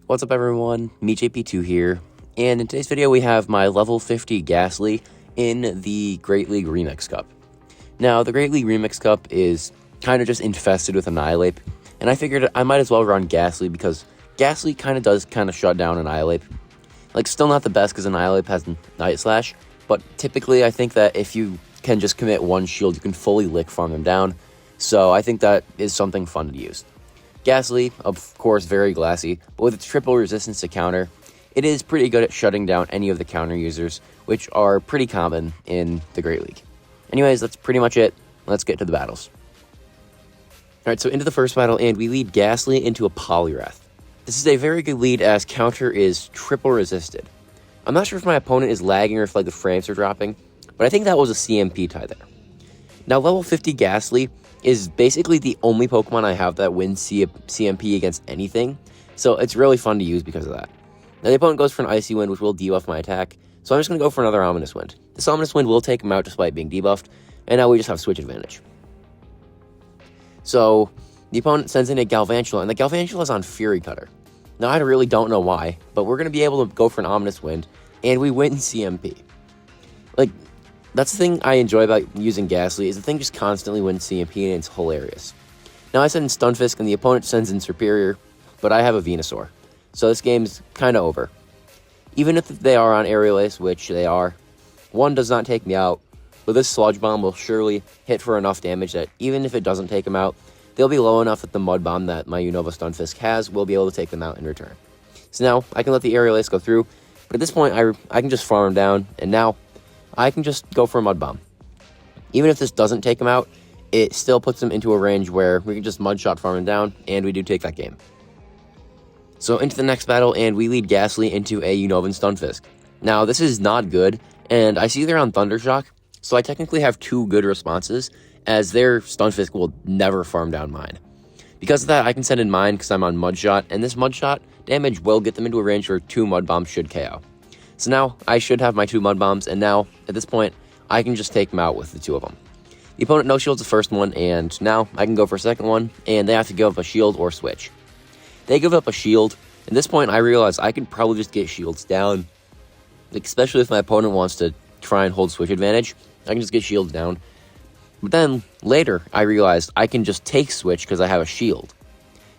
What's up everyone, MeJP2 here, and in today's video we have my level 50 Gastly in the Great League Remix Cup. Now, the Great League Remix Cup is kind of just infested with Annihilate, and I figured I might as well run Gastly because Gastly does shut down Annihilate. Like, still not the best because Annihilate has Night Slash, but typically I think that if you can just commit one shield, you can fully lick farm them down, so I think that is something fun to use. Gastly, of course, very glassy, but with its triple resistance to counter, it is pretty good at shutting down any of the counter users, which are pretty common in the Great League. Anyways, that's pretty much it. Let's get to the battles. Alright, so into the first battle, and we lead Gastly into a Poliwrath. This is a very good lead as counter is triple resisted. I'm not sure if my opponent is lagging or if the frames are dropping, but I think that was a CMP tie there. Now, level 50 Gastly is basically the only Pokemon I have that wins CMP against anything, so it's really fun to use because of that. Now, the opponent goes for an Icy Wind, which will debuff my attack, so I'm just going to go for another Ominous Wind. This Ominous Wind will take him out despite being debuffed, and now we just have switch advantage. So, the opponent sends in a Galvantula, and the Galvantula is on Fury Cutter. Now, I really don't know why, but we're going to be able to go for an Ominous Wind, and we win CMP. That's the thing I enjoy about using Gastly, is the thing just constantly wins CMP, and it's hilarious. Now, I send in Stunfisk, and the opponent sends in Superior, but I have a Venusaur, so this game's kind of over. Even if they are on Aerial Ace, which they are, one does not take me out, but this Sludge Bomb will surely hit for enough damage that even if it doesn't take him out, they'll be low enough that the Mud Bomb that my Unova Stunfisk has will be able to take them out in return. So now, I can let the Aerial Ace go through, but at this point, I can just farm him down, and now I can just go for a Mud Bomb. Even if this doesn't take him out, it still puts him into a range where we can just Mud Shot farm him down, and we do take that game. So into the next battle, and we lead Gastly into a Unovan Stunfisk. Now, this is not good, and I see they're on Thundershock, so I technically have two good responses, as their Stunfisk will never farm down mine. Because of that, I can send in mine because I'm on Mud Shot, and this Mud Shot damage will get them into a range where two Mud Bombs should KO. So now, I should have my two Mud Bombs, and now, at this point, I can just take them out with the two of them. The opponent no-shields the first one, and now I can go for a second one, and they have to give up a shield or switch. They give up a shield. At this point, I realize I can probably just get shields down, especially if my opponent wants to try and hold switch advantage. I can just get shields down. But then, later, I realized I can just take switch because I have a shield.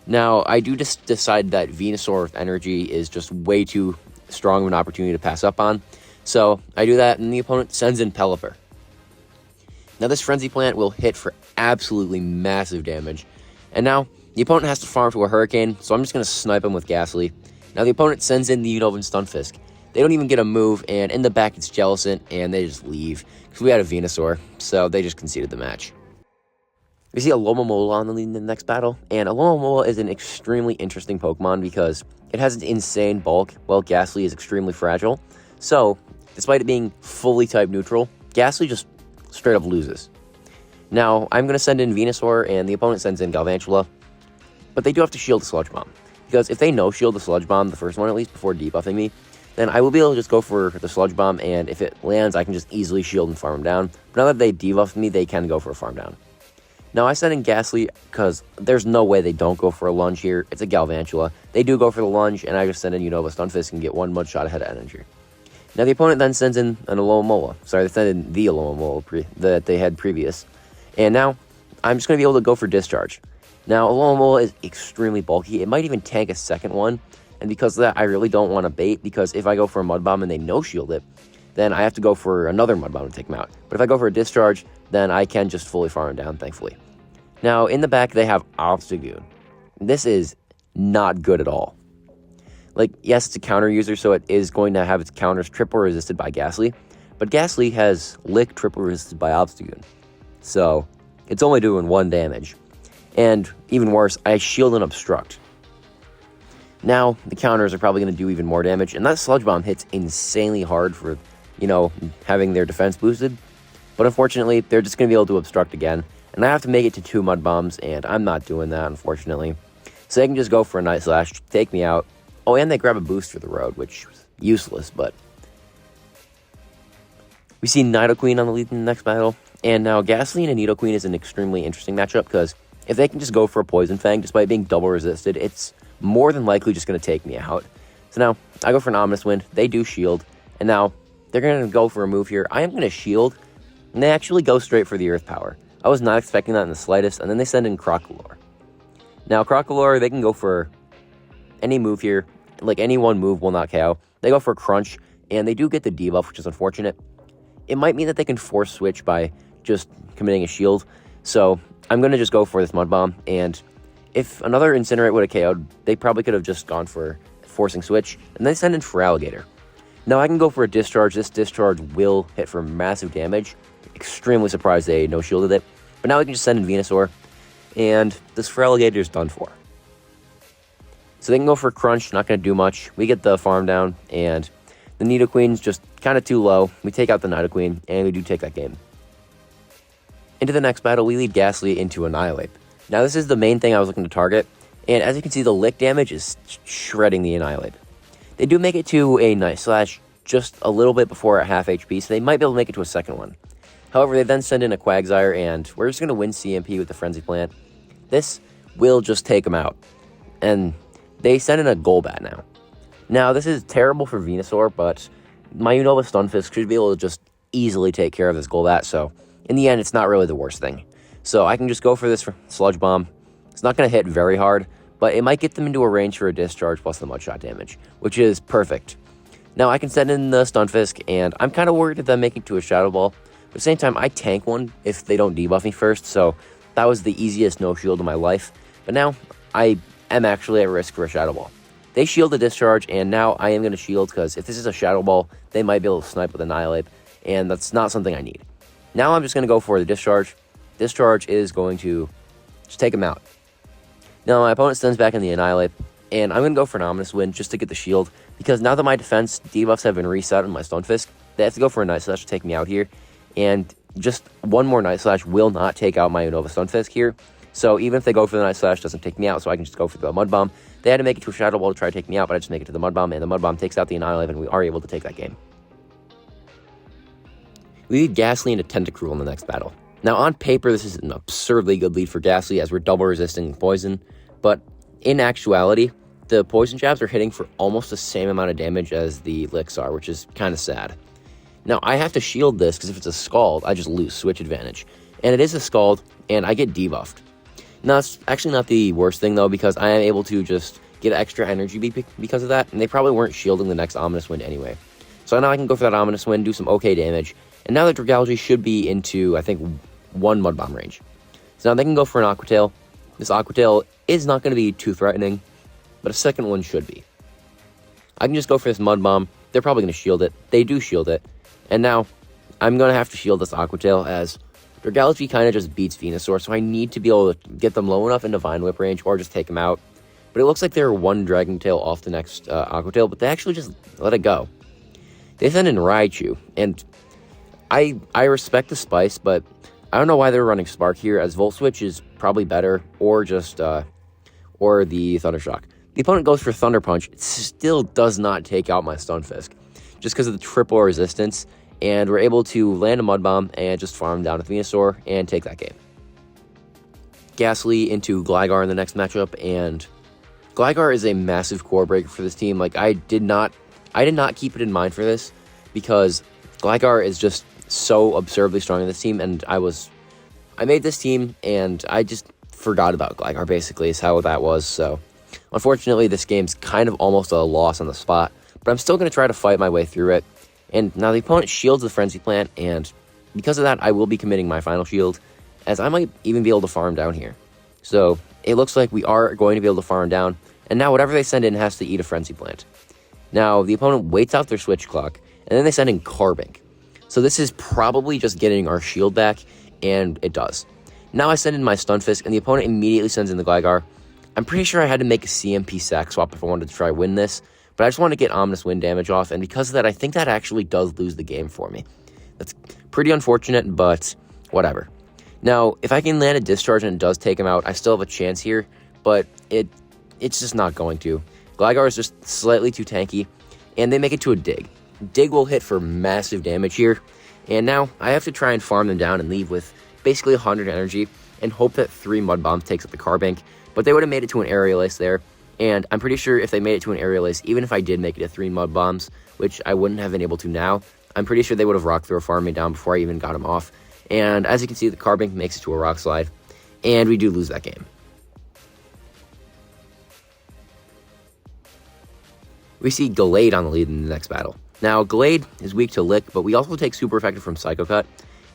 Now, I do just decide that Venusaur with energy is just way too strong of an opportunity to pass up on. So, I do that, and the opponent sends in Pelipper. Now, this Frenzy Plant will hit for absolutely massive damage. And now, the opponent has to farm to a Hurricane, so I'm just going to snipe him with Gastly. Now, the opponent sends in the Unovan Stunfisk. They don't even get a move, and in the back it's Jellicent, and they just leave. Because we had a Venusaur, so they just conceded the match. We see Alomomola on the lead in the next battle, and Alomomola is an extremely interesting Pokemon because it has an insane bulk, while Gastly is extremely fragile. So, despite it being fully type neutral, Gastly just straight up loses. Now, I'm going to send in Venusaur, and the opponent sends in Galvantula, but they do have to shield the Sludge Bomb. Because if they no-shield the Sludge Bomb, the first one at least, before debuffing me, then I will be able to just go for the Sludge Bomb, and if it lands, I can just easily shield and farm them down. But now that they debuffed me, they can go for a farm down. Now, I sent in Gastly because there's no way they don't go for a lunge here. It's a Galvantula. They do go for the lunge, and I just send in Unova Stunfisk and get one Mud Shot ahead of energy. Now, the opponent then sends in an Alomomola. Sorry, they sent in the Alomomola that they had previous. And now, I'm just going to be able to go for Discharge. Now, Alomomola is extremely bulky. It might even tank a second one. And because of that, I really don't want to bait, because if I go for a Mud Bomb and they no-shield it, then I have to go for another Mud Bomb to take them out. But if I go for a Discharge, then I can just fully farm them down, thankfully. Now, in the back, they have Obstagoon. This is not good at all. Yes, it's a counter user, so it is going to have its counters triple resisted by Gastly, but Gastly has Lick triple resisted by Obstagoon. So, it's only doing 1 damage. And, even worse, I shield and obstruct. Now, the counters are probably going to do even more damage, and that Sludge Bomb hits insanely hard for, having their defense boosted. But unfortunately, they're just going to be able to obstruct again, and I have to make it to 2 Mud Bombs, and I'm not doing that, unfortunately. So they can just go for a Night Slash, take me out. Oh, and they grab a boost for the road, which was useless, but we see Nidoqueen on the lead in the next battle, and now Gastly and Nidoqueen is an extremely interesting matchup, because if they can just go for a Poison Fang, despite being double resisted, it's more than likely just going to take me out. So now I go for an Ominous Wind. They do shield. And now they're going to go for a move here. I am going to shield. And they actually go straight for the Earth Power. I was not expecting that in the slightest. And then they send in Crocolore. Now Crocolore, they can go for any move here. Like any one move will not KO. They go for Crunch. And they do get the debuff, which is unfortunate. It might mean that they can force switch by just committing a shield. So I'm going to just go for this Mud Bomb. And if another Incinerate would have KO'd, they probably could have just gone for forcing switch. And they send in Feraligatr. Now I can go for a Discharge. This Discharge will hit for massive damage. Extremely surprised they no-shielded it. But now we can just send in Venusaur. And this Feraligatr is done for. So they can go for Crunch. Not going to do much. We get the farm down. And the Nidoqueen's just kind of too low. We take out the Nidoqueen. And we do take that game. Into the next battle, we lead Gastly into Annihilate. Now this is the main thing I was looking to target. And as you can see, the lick damage is shredding the Annihilate. They do make it to a Night Slash just a little bit before at half HP, so they might be able to make it to a second one. However, they then send in a Quagsire, and we're just going to win CMP with the Frenzy Plant. This will just take them out. And they send in a Golbat now. Now, this is terrible for Venusaur, but my Unova Stunfisk should be able to just easily take care of this Golbat, so in the end, it's not really the worst thing. So I can just go for this Sludge Bomb. It's not going to hit very hard, but it might get them into a range for a Discharge plus the Mudshot damage, which is perfect. Now I can send in the Stunfisk, and I'm kind of worried at them making to a Shadow Ball. But at the same time, I tank one if they don't debuff me first, so that was the easiest no-shield of my life. But now I am actually at risk for a Shadow Ball. They shield the Discharge, and now I am going to shield, because if this is a Shadow Ball, they might be able to snipe with Annihilate, and that's not something I need. Now I'm just going to go for the Discharge. Discharge is going to just take him out. Now my opponent sends back in the Annihilate, and I'm going to go for an Ominous Wind just to get the shield, because now that my defense debuffs have been reset on my Stunfisk, they have to go for a Night Slash to take me out here, and just one more Night Slash will not take out my Unova Stunfisk here, so even if they go for the Night Slash, it doesn't take me out, so I can just go for the Mud Bomb. They had to make it to a Shadow Ball to try to take me out, but I just make it to the Mud Bomb, and the Mud Bomb takes out the Annihilate, and we are able to take that game. We lead Gastly into Tentacruel in the next battle. Now, on paper, this is an absurdly good lead for Gastly, as we're double resisting poison, but in actuality, the poison jabs are hitting for almost the same amount of damage as the licks are, which is kind of sad. Now, I have to shield this, because if it's a Scald, I just lose switch advantage. And it is a Scald, and I get debuffed. Now, it's actually not the worst thing, though, because I am able to just get extra energy because of that, and they probably weren't shielding the next Ominous Wind anyway. So now I can go for that Ominous Wind, do some okay damage, and now the Dragalge should be into, I think, one Mud Bomb range. So now they can go for an Aqua Tail. This Aqua Tail is not going to be too threatening, but a second one should be. I can just go for this Mud Bomb. They're probably going to shield it. They do shield it. And now I'm going to have to shield this Aqua Tail, as Dragalge kind of just beats Venusaur, so I need to be able to get them low enough into Vine Whip range or just take them out. But it looks like they're one Dragon Tail off the next Aqua Tail, but they actually just let it go. They send in Raichu, and I respect the Spice, but I don't know why they're running Spark here, as Volt Switch is probably better, or just, or the Thunder Shock. The opponent goes for Thunder Punch. It still does not take out my Stunfisk, just because of the triple resistance, and we're able to land a Mud Bomb and just farm down with Venusaur and take that game. Gastly into Gligar in the next matchup, and Gligar is a massive core breaker for this team. Like, I did not keep it in mind for this, because Gligar is just so absurdly strong in this team, and I made this team, and I just forgot about Gligar, basically, is how that was. So, unfortunately, this game's kind of almost a loss on the spot, but I'm still going to try to fight my way through it. And now the opponent shields the Frenzy Plant, and because of that, I will be committing my final shield, as I might even be able to farm down here. So, it looks like we are going to be able to farm down, and now whatever they send in has to eat a Frenzy Plant. Now, the opponent waits out their Switch Clock, and then they send in Carbink. So this is probably just getting our shield back, and it does. Now I send in my Stunfisk, and the opponent immediately sends in the Gligar. I'm pretty sure I had to make a CMP sack swap if I wanted to try win this, but I just want to get Ominous Wind damage off, and because of that, I think that actually does lose the game for me. That's pretty unfortunate, but whatever. Now, if I can land a Discharge and it does take him out, I still have a chance here, but it's just not going to. Gligar is just slightly too tanky, and they make it to a Dig. Dig will hit for massive damage here, and now I have to try and farm them down and leave with basically 100 energy and hope that 3 Mud Bombs takes up the Carbink, but they would have made it to an Aerial Ace there, And I'm pretty sure if they made it to an aerial ace, even if I did make it to 3 mud bombs, which I wouldn't have been able to now, I'm pretty sure they would have rock throw farmed me down before I even got him off. And as you can see, the carbink makes it to a rock slide, and we do lose that game. We see Gallade on the lead in the next battle. Now, Gallade is weak to Lick, but we also take super effective from Psycho Cut,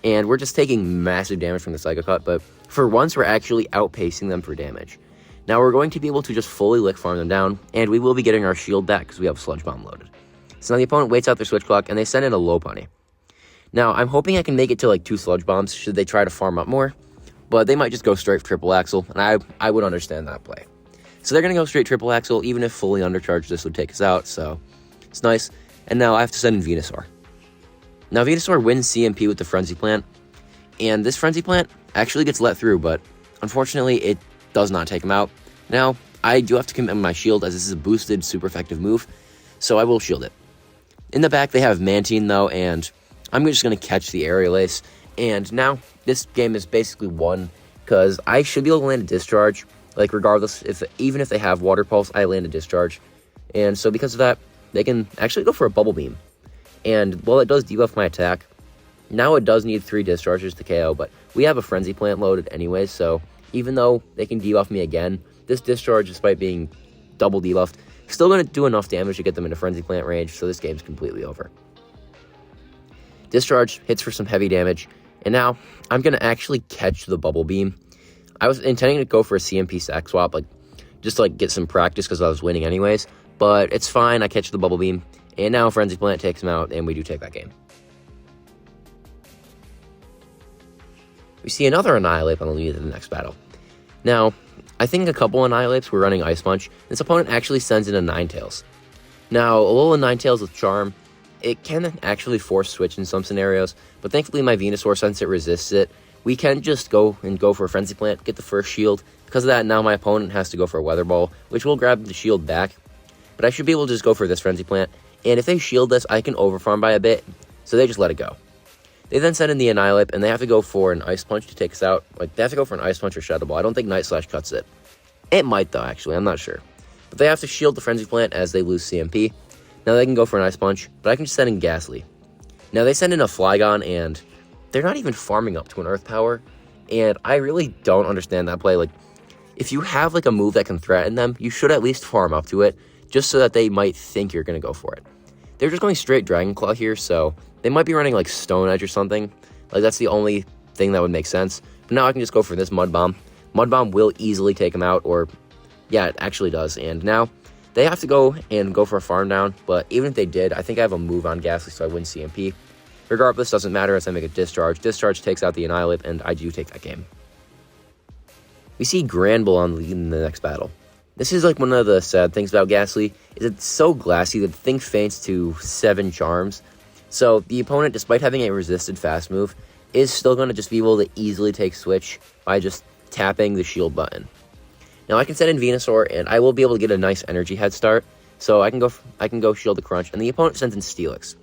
and we're just taking massive damage from the Psycho Cut, but for once, we're actually outpacing them for damage. Now, we're going to be able to just fully Lick farm them down, and we will be getting our shield back because we have Sludge Bomb loaded. So now the opponent waits out their Switch Clock, and they send in a Lopunny. Now, I'm hoping I can make it to like 2 Sludge Bombs should they try to farm up more, but they might just go straight for Triple Axle, and I would understand that play. So they're going to go straight Triple Axle, even if fully undercharged, this would take us out, so it's nice. And now I have to send in Venusaur. Now, Venusaur wins CMP with the Frenzy Plant, and this Frenzy Plant actually gets let through, but unfortunately, it does not take him out. Now, I do have to commit my shield, as this is a boosted, super effective move, so I will shield it. In the back, they have Mantine, though, and I'm just going to catch the Aerial Ace, and now this game is basically won, because I should be able to land a Discharge, like regardless, even if they have Water Pulse, I land a Discharge, and so because of that, they can actually go for a Bubble Beam, and while it does debuff my attack, now it does need 3 Discharges to KO, but we have a Frenzy Plant loaded anyways, so even though they can debuff me again, this Discharge, despite being double debuffed, still going to do enough damage to get them into Frenzy Plant range, so this game's completely over. Discharge hits for some heavy damage, and now I'm going to actually catch the Bubble Beam. I was intending to go for a CMP sack swap, just to get some practice because I was winning anyways, but it's fine, I catch the Bubble Beam, and now Frenzy Plant takes him out, and we do take that game. We see another Annihilate on the lead in the next battle. Now, I think a couple Annihilates were running Ice Punch. This opponent actually sends in a Ninetales. Now, a little Ninetales with Charm, it can actually force switch in some scenarios, but thankfully my Venusaur, since it resists it, we can just go for a Frenzy Plant, get the first shield. Because of that, now my opponent has to go for a Weather Ball, which will grab the shield back. But I should be able to just go for this Frenzy Plant, and if they shield this, I can overfarm by a bit, so they just let it go. They then send in the Annihilate, and they have to go for an Ice Punch to take us out. They have to go for an Ice Punch or Shadow Ball. I don't think Night Slash cuts it. It might, though, actually. I'm not sure. But they have to shield the Frenzy Plant as they lose CMP. Now they can go for an Ice Punch, but I can just send in Gastly. Now they send in a Flygon, and they're not even farming up to an Earth Power, and I really don't understand that play. If you have, a move that can threaten them, you should at least farm up to it, just so that they might think you're going to go for it. They're just going straight Dragon Claw here, so they might be running, Stone Edge or something. That's the only thing that would make sense. But now I can just go for this Mud Bomb. Mud Bomb will easily take him out, or, yeah, it actually does. And now they have to go for a farm down, but even if they did, I think I have a move on Gastly, so I win CMP. Regardless, doesn't matter as I make a Discharge. Discharge takes out the Annihilate, and I do take that game. We see Granbull on the lead in the next battle. This is one of the sad things about Gastly, is it's so glassy that the thing faints to 7 charms. So the opponent, despite having a resisted fast move, is still going to just be able to easily take Switch by just tapping the shield button. Now I can send in Venusaur, and I will be able to get a nice energy head start. So I can go shield the Crunch, and the opponent sends in Steelix.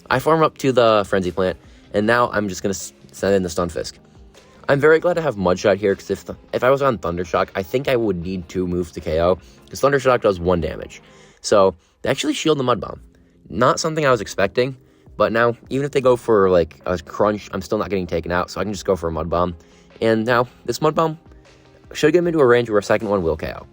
I farm up to the Frenzy Plant, and now I'm just going to send in the Stunfisk. I'm very glad to have Mudshot here, because if I was on Thundershock, I think I would need 2 moves to KO, because Thundershock does 1 damage. So, they actually shield the Mud Bomb. Not something I was expecting, but now, even if they go for, a Crunch, I'm still not getting taken out, so I can just go for a Mud Bomb. And now, this Mud Bomb should get them into a range where a second one will KO.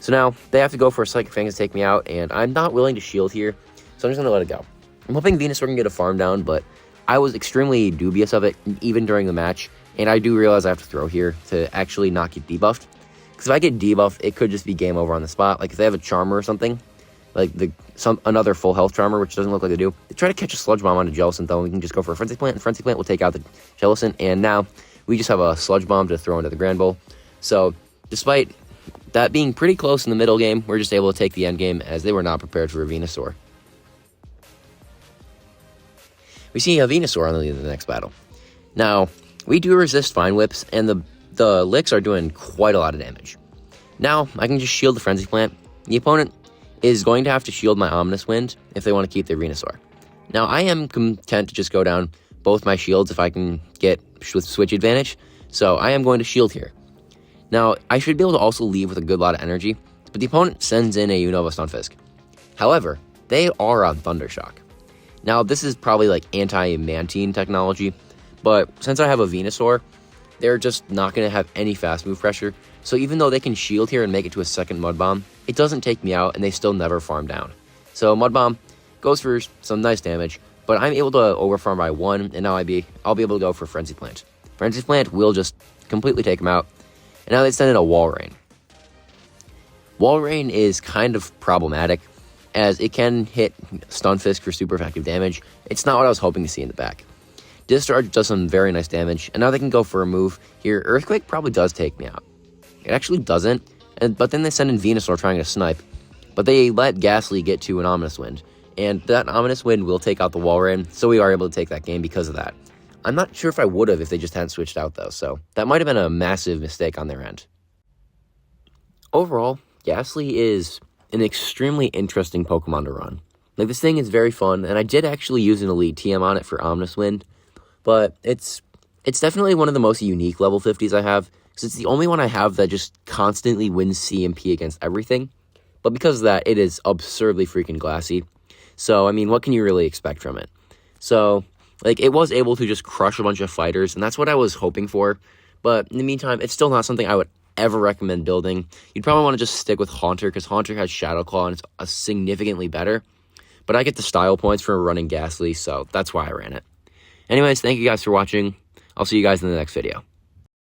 So now, they have to go for a Psychic Fang to take me out, and I'm not willing to shield here, so I'm just going to let it go. I'm hoping Venusaur can get a farm down, but I was extremely dubious of it, even during the match, and I do realize I have to throw here to actually not get debuffed. Because if I get debuffed, it could just be game over on the spot. If they have a Charmer or something, another full health Charmer, which doesn't look like they do, they try to catch a Sludge Bomb onto Jellicent, though, we can just go for a Frenzy Plant, and Frenzy Plant will take out the Jellicent, and now we just have a Sludge Bomb to throw into the Granbull. So, despite that being pretty close in the middle game, we're just able to take the end game, as they were not prepared for a Venusaur. We see a Venusaur on the lead in the next battle. Now, we do resist Vine Whips, and the Licks are doing quite a lot of damage. Now, I can just shield the Frenzy Plant. The opponent is going to have to shield my Ominous Wind if they want to keep their Venusaur. Now, I am content to just go down both my shields if I can get with Switch advantage, so I am going to shield here. Now, I should be able to also leave with a good lot of energy, but the opponent sends in a Unova Stunfisk. However, they are on Thundershock. Now, this is probably like anti-Mantine technology, but since I have a Venusaur, they're just not going to have any fast move pressure. So even though they can shield here and make it to a second Mud Bomb, it doesn't take me out, and they still never farm down. So Mud Bomb goes for some nice damage, but I'm able to overfarm by 1, and now I'll be able to go for Frenzy Plant. Frenzy Plant will just completely take him out, and now they send in a Wall Rain. Wall Rain is kind of problematic, as it can hit Stunfisk for super effective damage. It's not what I was hoping to see in the back. Discharge does some very nice damage, and now they can go for a move here. Earthquake probably does take me out. It actually doesn't, but then they send in Venusaur trying to snipe, but they let Gastly get to an Ominous Wind, and that Ominous Wind will take out the Wall Rain, so we are able to take that game because of that. I'm not sure if I would have if they just hadn't switched out, though, so that might have been a massive mistake on their end. Overall, Gastly is an extremely interesting Pokemon to run. Like, this thing is very fun, and I did actually use an Elite TM on it for Ominous Wind, but it's definitely one of the most unique level 50s I have, because it's the only one I have that just constantly wins CMP against everything. But because of that, it is absurdly freaking glassy. So, I mean, what can you really expect from it? So, like, it was able to just crush a bunch of fighters, and that's what I was hoping for. But in the meantime, it's still not something I would ever recommend building. You'd probably want to just stick with Haunter, because Haunter has Shadow Claw, and it's significantly better. But I get the style points for running Gastly, so that's why I ran it. Anyways, thank you guys for watching. I'll see you guys in the next video.